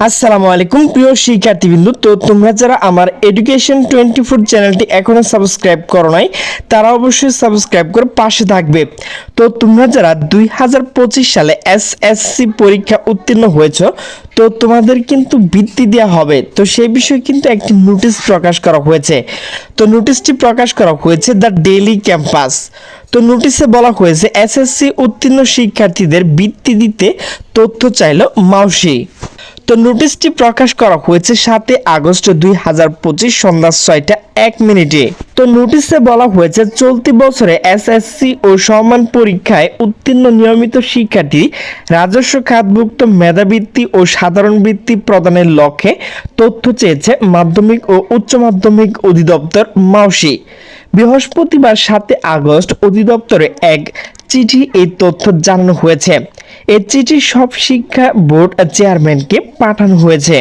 আসসালামু আলাইকুম প্রিয় শিক্ষার্থীবৃন্দ। তো তোমরা যারা আমার এডুকেশন 24 চ্যানেলটি এখনো সাবস্ক্রাইব করো নাই তারা অবশ্যই সাবস্ক্রাইব করে পাশে থাকবে। তো তোমরা যারা 2025 সালে এসএসসি পরীক্ষা উত্তীর্ণ হয়েছ, তো তোমাদের কিন্তু বৃত্তি দেওয়া হবে। তো সেই বিষয়ে কিন্তু একটি নোটিশ প্রকাশ করা হয়েছে। তো নোটিশটি প্রকাশ করা হয়েছে দ্য ডেইলি ক্যাম্পাস। তো নোটিশে বলা হয়েছে এসএসসি উত্তীর্ণ শিক্ষার্থীদের বৃত্তি দিতে তথ্য চাইল মাউসি। তো নোটিশটি প্রকাশ করা হয়েছে 7 আগস্ট 2025 সন্ধ্যা 6টা 1 মিনিটে। তো নোটিশে বলা হয়েছে চলতি বছরে এসএসসি ও সমান পরীক্ষায় উত্তীর্ণ নিয়মিত শিক্ষার্থী রাজস্ব খাতভুক্ত মেধাবৃত্তি ও সাধারণ বৃত্তি প্রদানের লক্ষ্যে তথ্য চেয়েছে মাধ্যমিক ও উচ্চ মাধ্যমিক অধিদপ্তর মাউসি। বৃহস্পতিবার 7 আগস্ট অধিদপ্তরে এক চিঠি এই তথ্য জানানো হয়েছে। এই চিঠি সব শিক্ষা বোর্ড চেয়ারম্যানকে পাঠানো হয়েছে।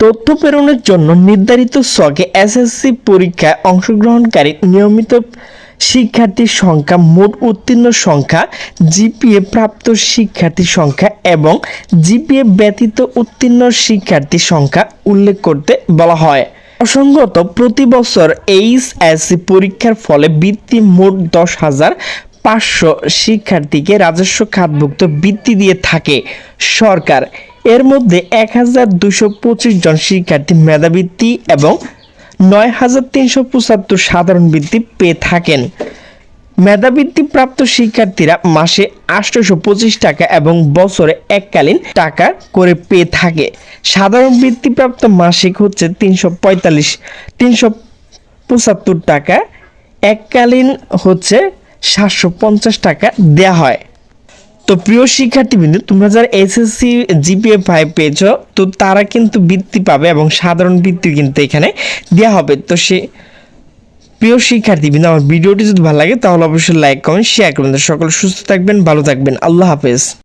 তথ্য প্রেরণের জন্য নির্ধারিত ছকে এসএসসি পরীক্ষায় অংশগ্রহণকারী নিয়মিত শিক্ষার্থীর সংখ্যা, মোট উত্তীর্ণ সংখ্যা, জিপিএ প্রাপ্ত শিক্ষার্থীর সংখ্যা এবং জিপিএ ব্যতীত উত্তীর্ণ শিক্ষার্থীর সংখ্যা উল্লেখ করতে বলা হয়। প্রসঙ্গত, প্রতি বছর এইচএসসি পরীক্ষার ফলে বৃত্তি মোট 10,500 শিক্ষার্থীকে রাজস্ব খাতভুক্ত বৃত্তি দিয়ে থাকে সরকার। এর মধ্যে 1,225 জন শিক্ষার্থী মেধাবৃত্তি এবং 9,375 সাধারণ বৃত্তি পেয়ে থাকেন। মেধাবৃত্তি প্রাপ্ত শিক্ষার্থীরা মাসে 825 টাকা এবং বছরে এককালীন টাকা করে পেয়ে থাকে। সাধারণ বৃত্তিপ্রাপ্ত মাসিক হচ্ছে 375 টাকা, এককালীন হচ্ছে 750 টাকা দেয়া হয়। তো প্রিয় শিক্ষার্থীবৃন্দ, তোমরা যারা এসএসসি জিপিএ 5 পেয়েছো, তো তারা কিন্তু বৃত্তি পাবে এবং সাধারণ বৃত্তি কিন্তু এখানে দেওয়া হবে। তো সে প্রিয় শিক্ষার্থীবৃন্দ, আমার ভিডিওটি যদি ভালো লাগে তাহলে অবশ্যই লাইক, কমেন্ট, শেয়ার করবেন। সকল সুস্থ থাকবেন, ভালো থাকবেন। আল্লাহ হাফেজ।